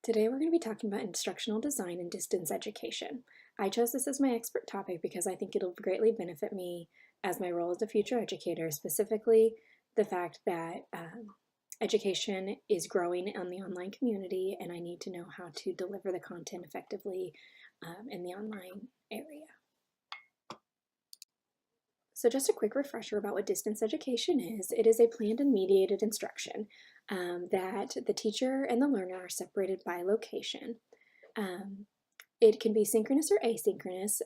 Today we're going to be talking about instructional design and distance education. I chose this as my expert topic because I think it'll greatly benefit me as my role as a future educator, specifically the fact that education is growing in the online community and I need to know how to deliver the content effectively in the online area. So just a quick refresher about what distance education is. It is a planned and mediated instruction that the teacher and the learner are separated by location. It can be synchronous or asynchronous.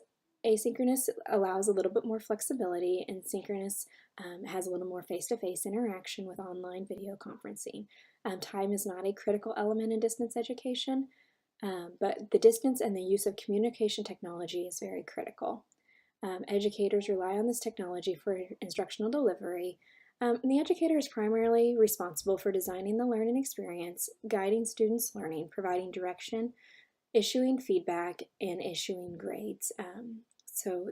Asynchronous allows a little bit more flexibility, and synchronous has a little more face-to-face interaction with online video conferencing. Time is not a critical element in distance education, but the distance and the use of communication technology is very critical. Educators rely on this technology for instructional delivery. And the educator is primarily responsible for designing the learning experience, guiding students' learning, providing direction, issuing feedback, and issuing grades. So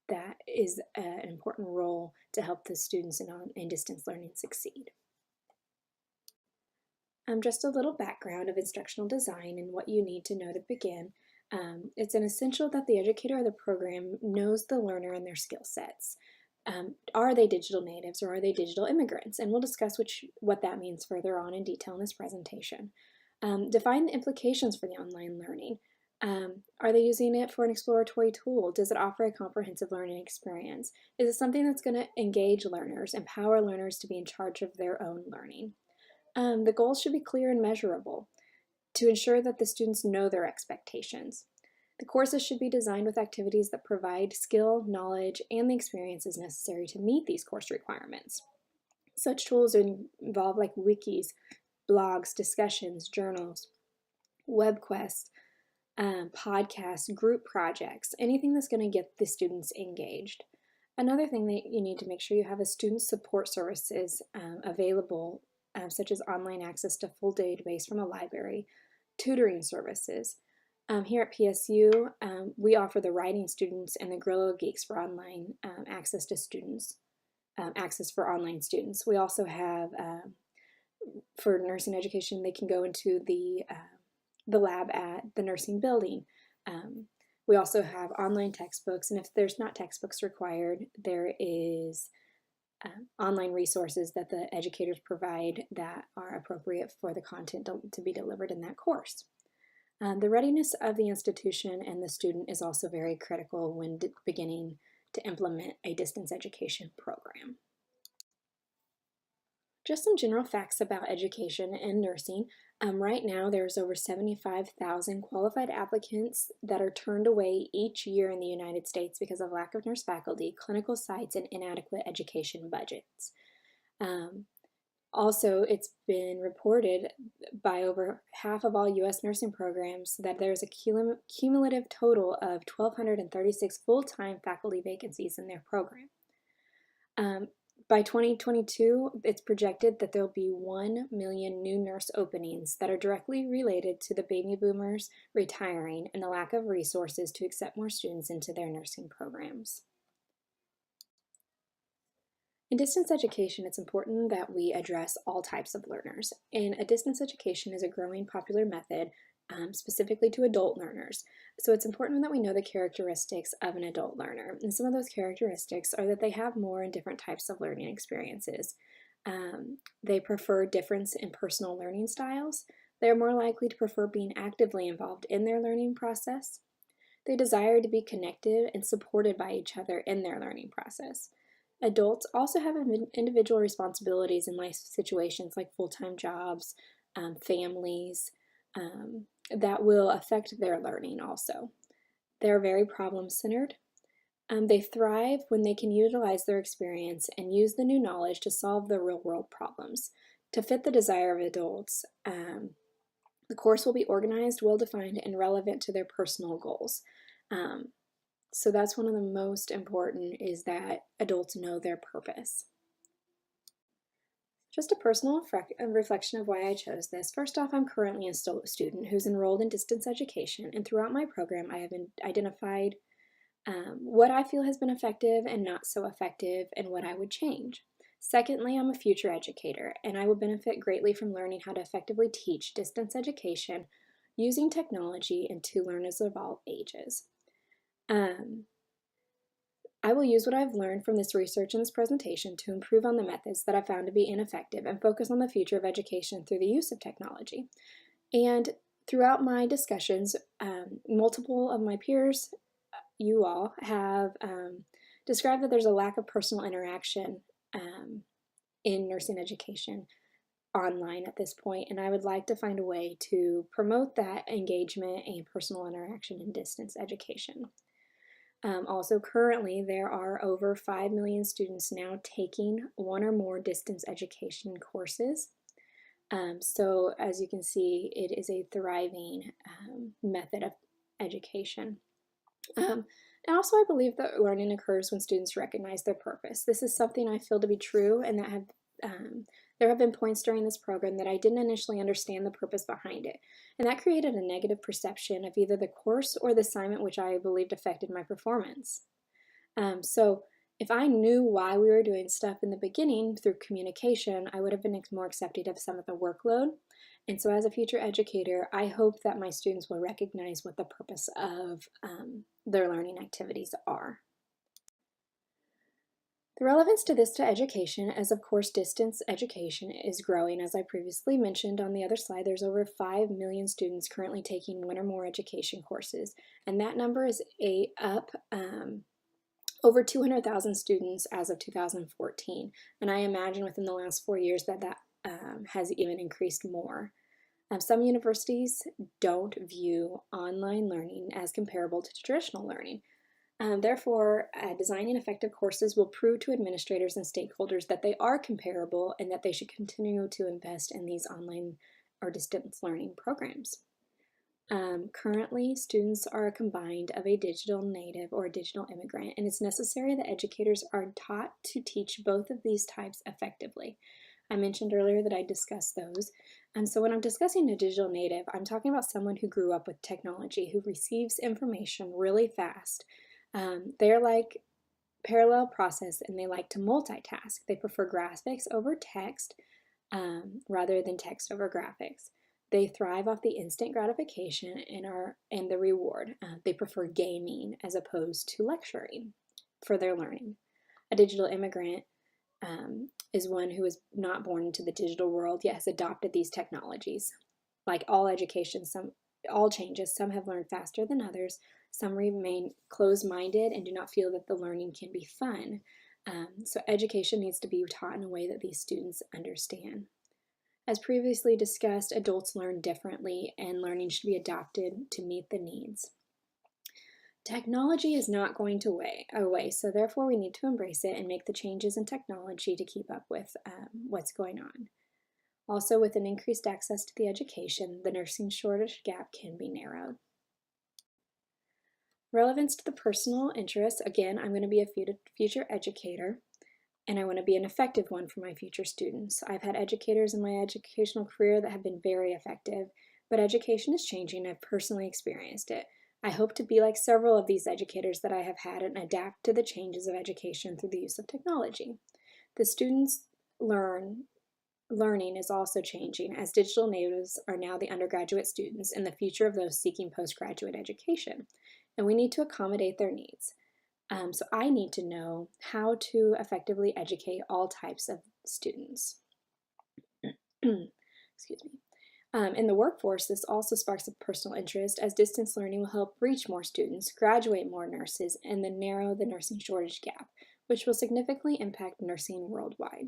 that is an important role to help the students in distance learning succeed. Just a little background of instructional design and what you need to know to begin. It's an essential that the educator of the program knows the learner and their skill sets. Are they digital natives or are they digital immigrants? And we'll discuss what that means further on in detail in this presentation. Define the implications for the online learning. Are they using it for an exploratory tool? Does it offer a comprehensive learning experience? Is it something that's going to engage learners, empower learners to be in charge of their own learning? The goals should be clear and measurable to ensure that the students know their expectations. The courses should be designed with activities that provide skill, knowledge, and the experiences necessary to meet these course requirements. Such tools involve like wikis, blogs, discussions, journals, web quests, podcasts, group projects, anything that's going to get the students engaged. Another thing that you need to make sure you have is student support services available, such as online access to full database from a library, tutoring services. Here at PSU, we offer the writing students and the Guerrilla Geeks for online access to students, access for online students. We also have, for nursing education, they can go into the lab at the nursing building. We also have online textbooks, and if there's not textbooks required, there is online resources that the educators provide that are appropriate for the content to be delivered in that course. The readiness of the institution and the student is also very critical when beginning to implement a distance education program. Just some general facts about education and nursing. Right now, there's over 75,000 qualified applicants that are turned away each year in the United States because of lack of nurse faculty, clinical sites, and inadequate education budgets. Also, it's been reported by over half of all U.S. nursing programs that there's a cumulative total of 1,236 full-time faculty vacancies in their program. By 2022, it's projected that there'll be 1 million new nurse openings that are directly related to the baby boomers retiring and the lack of resources to accept more students into their nursing programs. In distance education, it's important that we address all types of learners, and a distance education is a growing popular method specifically to adult learners. So it's important that we know the characteristics of an adult learner, and some of those characteristics are that they have more and different types of learning experiences. They prefer difference in personal learning styles. They're more likely to prefer being actively involved in their learning process. They desire to be connected and supported by each other in their learning process. Adults also have individual responsibilities in life situations like full-time jobs, families, that will affect their learning also. They're very problem-centered. They thrive when they can utilize their experience and use the new knowledge to solve the real-world problems. To fit the desire of adults, the course will be organized, well-defined, and relevant to their personal goals. So that's one of the most important, is that adults know their purpose. Just a personal reflection of why I chose this. First off, I'm currently a student who's enrolled in distance education, and throughout my program I have identified what I feel has been effective and not so effective and what I would change. Secondly, I'm a future educator, and I will benefit greatly from learning how to effectively teach distance education using technology and to learners of all ages. I will use what I've learned from this research and this presentation to improve on the methods that I found to be ineffective and focus on the future of education through the use of technology. And throughout my discussions, multiple of my peers, you all, have described that there's a lack of personal interaction in nursing education online at this point, and I would like to find a way to promote that engagement and personal interaction in distance education. Also, currently, there are over 5 million students now taking one or more distance education courses. So, as you can see, it is a thriving method of education. And also, I believe that learning occurs when students recognize their purpose. This is something I feel to be true, and that there have been points during this program that I didn't initially understand the purpose behind it, and that created a negative perception of either the course or the assignment, which I believed affected my performance. So if I knew why we were doing stuff in the beginning through communication, I would have been more accepting of some of the workload. And so as a future educator, I hope that my students will recognize what the purpose of their learning activities are. The relevance to this to education, as of course distance education is growing. As I previously mentioned on the other slide, there's over 5 million students currently taking one or more education courses, and that number is up over 200,000 students as of 2014, and I imagine within the last 4 years that has even increased more. Some universities don't view online learning as comparable to traditional learning. Therefore, designing effective courses will prove to administrators and stakeholders that they are comparable and that they should continue to invest in these online or distance learning programs. Currently, students are combined of a digital native or a digital immigrant, and it's necessary that educators are taught to teach both of these types effectively. I mentioned earlier that I discussed those. And so when I'm discussing a digital native, I'm talking about someone who grew up with technology, who receives information really fast. They're like parallel process and they like to multitask. They prefer graphics over text rather than text over graphics. They thrive off the instant gratification and the reward. They prefer gaming as opposed to lecturing for their learning. A digital immigrant is one who is not born into the digital world yet has adopted these technologies. Like all education, all changes, some have learned faster than others. Some remain closed-minded and do not feel that the learning can be fun. So education needs to be taught in a way that these students understand. As previously discussed, adults learn differently and learning should be adapted to meet the needs. Technology is not going to away, so therefore we need to embrace it and make the changes in technology to keep up with what's going on. Also, with an increased access to the education, the nursing shortage gap can be narrowed. Relevance to the personal interests. Again, I'm going to be a future educator, and I want to be an effective one for my future students. I've had educators in my educational career that have been very effective, but education is changing. I've personally experienced it. I hope to be like several of these educators that I have had and adapt to the changes of education through the use of technology. The students' learning is also changing, as digital natives are now the undergraduate students and the future of those seeking postgraduate education, and we need to accommodate their needs. So I need to know how to effectively educate all types of students. Excuse me. In the workforce, this also sparks a personal interest, as distance learning will help reach more students, graduate more nurses, and then narrow the nursing shortage gap, which will significantly impact nursing worldwide.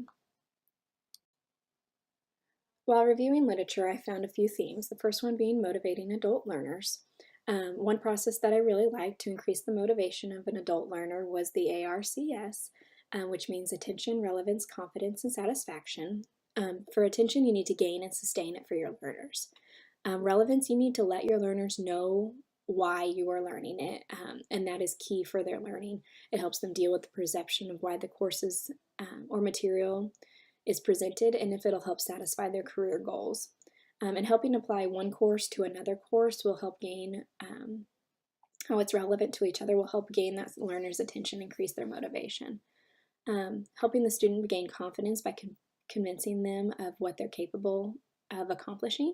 While reviewing literature, I found a few themes, the first one being motivating adult learners. One process that I really liked to increase the motivation of an adult learner was the ARCS, which means attention, relevance, confidence, and satisfaction. For attention, you need to gain and sustain it for your learners. Relevance, you need to let your learners know why you are learning it, and that is key for their learning. It helps them deal with the perception of why the courses or material is presented, and if it'll help satisfy their career goals. And helping apply one course to another course will help gain how it's relevant to each other, will help gain that learner's attention, increase their motivation. Helping the student gain confidence by convincing them of what they're capable of accomplishing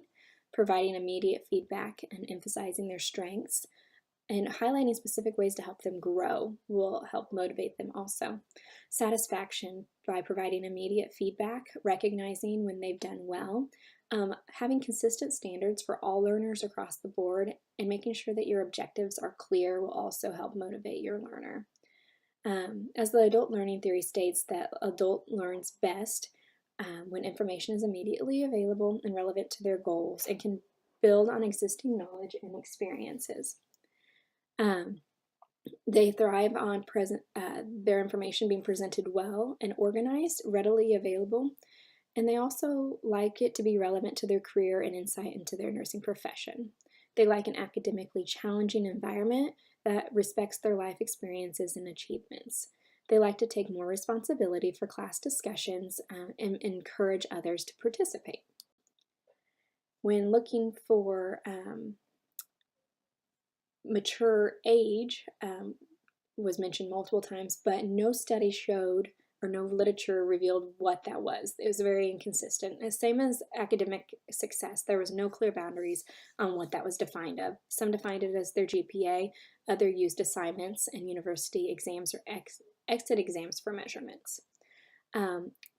providing immediate feedback and emphasizing their strengths, and highlighting specific ways to help them grow will help motivate them also. Satisfaction by providing immediate feedback, recognizing when they've done well, having consistent standards for all learners across the board, and making sure that your objectives are clear will also help motivate your learner. As the adult learning theory states, that adult learns best when information is immediately available and relevant to their goals and can build on existing knowledge and experiences. They thrive on their information being presented well and organized, readily available, and they also like it to be relevant to their career and insight into their nursing profession. They like an academically challenging environment that respects their life experiences and achievements. They like to take more responsibility for class discussions and encourage others to participate. When looking for mature age, was mentioned multiple times, but no study showed or no literature revealed what that was. It was very inconsistent. The same as academic success, there was no clear boundaries on what that was defined of. Some defined it as their GPA, others used assignments and university exams or exit exams for measurements.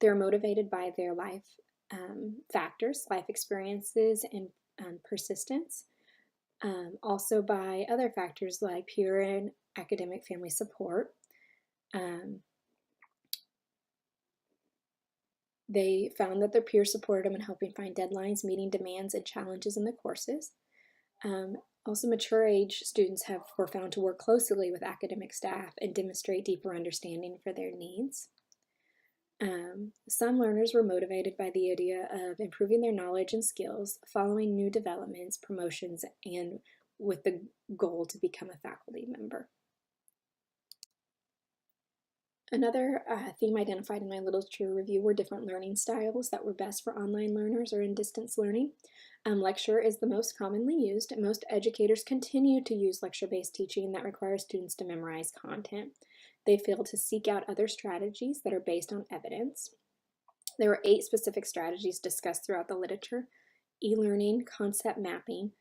They're motivated by their life factors, life experiences, and persistence. Also by other factors like peer and academic family support. They found that their peers supported them in helping find deadlines, meeting demands, and challenges in the courses. Also, mature age students were found to work closely with academic staff and demonstrate deeper understanding for their needs. Some learners were motivated by the idea of improving their knowledge and skills, following new developments, promotions, and with the goal to become a faculty member. Another theme identified in my literature review were different learning styles that were best for online learners or in distance learning. Lecture is the most commonly used. Most educators continue to use lecture-based teaching that requires students to memorize content. They fail to seek out other strategies that are based on evidence. There were 8 specific strategies discussed throughout the literature: e-learning, concept mapping,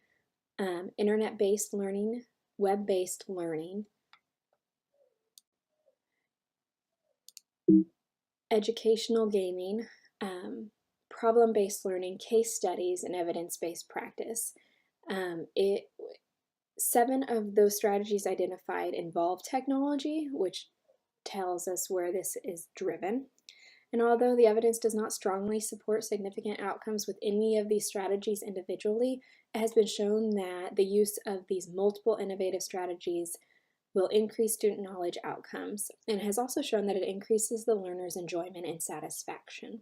internet-based learning, web-based learning, educational gaming, problem-based learning, case studies, and evidence-based practice. 7 of those strategies identified involve technology, which tells us where this is driven. And although the evidence does not strongly support significant outcomes with any of these strategies individually, it has been shown that the use of these multiple innovative strategies will increase student knowledge outcomes, and has also shown that it increases the learner's enjoyment and satisfaction.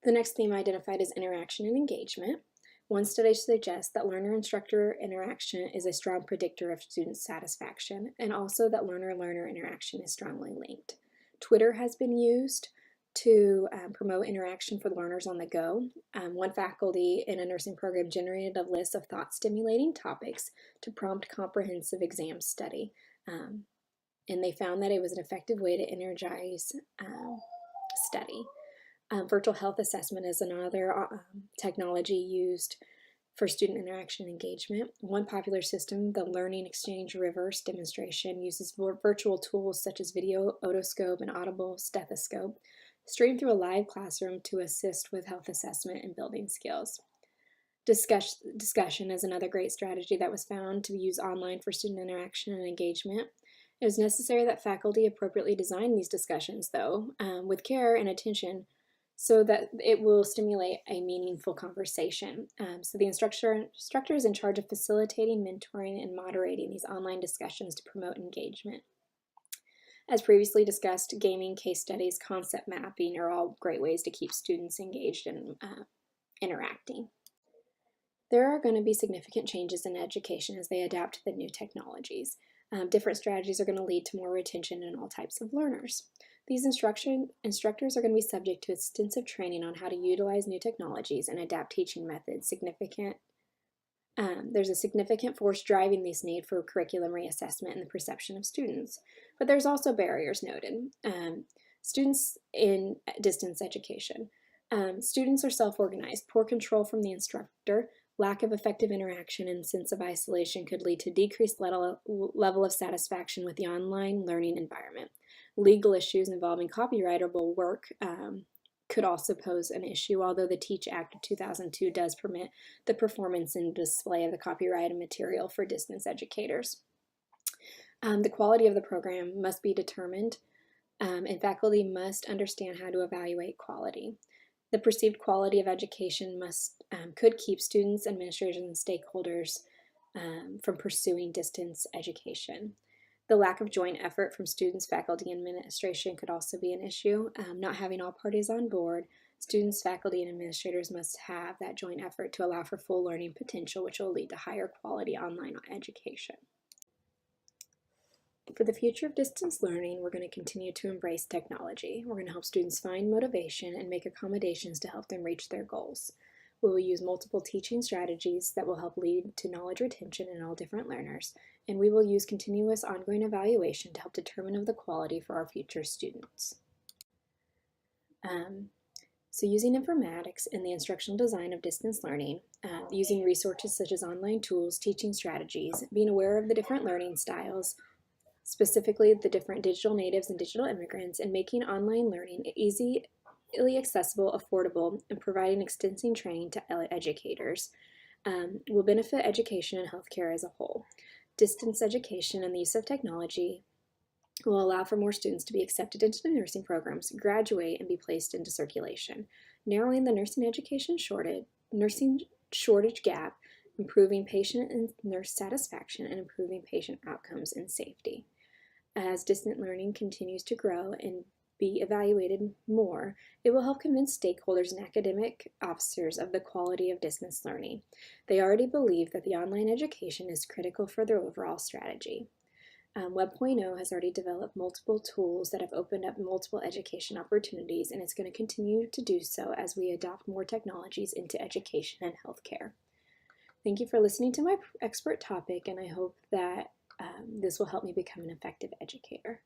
The next theme identified is interaction and engagement. One study suggests that learner-instructor interaction is a strong predictor of student satisfaction, and also that learner-learner interaction is strongly linked. Twitter has been used to promote interaction for learners on the go. One faculty in a nursing program generated a list of thought-stimulating topics to prompt comprehensive exam study, and they found that it was an effective way to energize study. Virtual health assessment is another technology used for student interaction and engagement. One popular system, the Learning Exchange Reverse Demonstration, uses virtual tools such as video, otoscope, and audible stethoscope, streamed through a live classroom to assist with health assessment and building skills. Discussion is another great strategy that was found to be used online for student interaction and engagement. It was necessary that faculty appropriately design these discussions, though, with care and attention, so that it will stimulate a meaningful conversation. So the instructor is in charge of facilitating, mentoring, and moderating these online discussions to promote engagement. As previously discussed, gaming, case studies, concept mapping are all great ways to keep students engaged and interacting. There are going to be significant changes in education as they adapt to the new technologies. Different strategies are going to lead to more retention in all types of learners. These instructors are going to be subject to extensive training on how to utilize new technologies and adapt teaching methods. There's a significant force driving this need for curriculum reassessment and the perception of students. But there's also barriers noted. Students in distance education. Students are self-organized. Poor control from the instructor, lack of effective interaction, and sense of isolation could lead to decreased level of satisfaction with the online learning environment. Legal issues involving copyrightable work could also pose an issue, although the Teach Act of 2002 does permit the performance and display of the copyrighted material for distance educators. The quality of the program must be determined, and faculty must understand how to evaluate quality. The perceived quality of education could keep students, administrators, and stakeholders from pursuing distance education. The lack of joint effort from students, faculty, and administration could also be an issue. Not having all parties on board, students, faculty, and administrators must have that joint effort to allow for full learning potential, which will lead to higher quality online education. For the future of distance learning, we're going to continue to embrace technology. We're going to help students find motivation and make accommodations to help them reach their goals. We will use multiple teaching strategies that will help lead to knowledge retention in all different learners, and we will use continuous ongoing evaluation to help determine the quality for our future students. So using informatics in the instructional design of distance learning, using resources such as online tools, teaching strategies, being aware of the different learning styles, specifically the different digital natives and digital immigrants, and making online learning easily accessible, affordable, and providing extensive training to educators will benefit education and healthcare as a whole. Distance education and the use of technology will allow for more students to be accepted into the nursing programs, graduate, and be placed into circulation, narrowing the nursing shortage gap, improving patient and nurse satisfaction, and improving patient outcomes and safety. As distant learning continues to grow and be evaluated more, it will help convince stakeholders and academic officers of the quality of distance learning. They already believe that the online education is critical for their overall strategy. Web.0 has already developed multiple tools that have opened up multiple education opportunities, and it's going to continue to do so as we adopt more technologies into education and healthcare. Thank you for listening to my expert topic, and I hope that this will help me become an effective educator.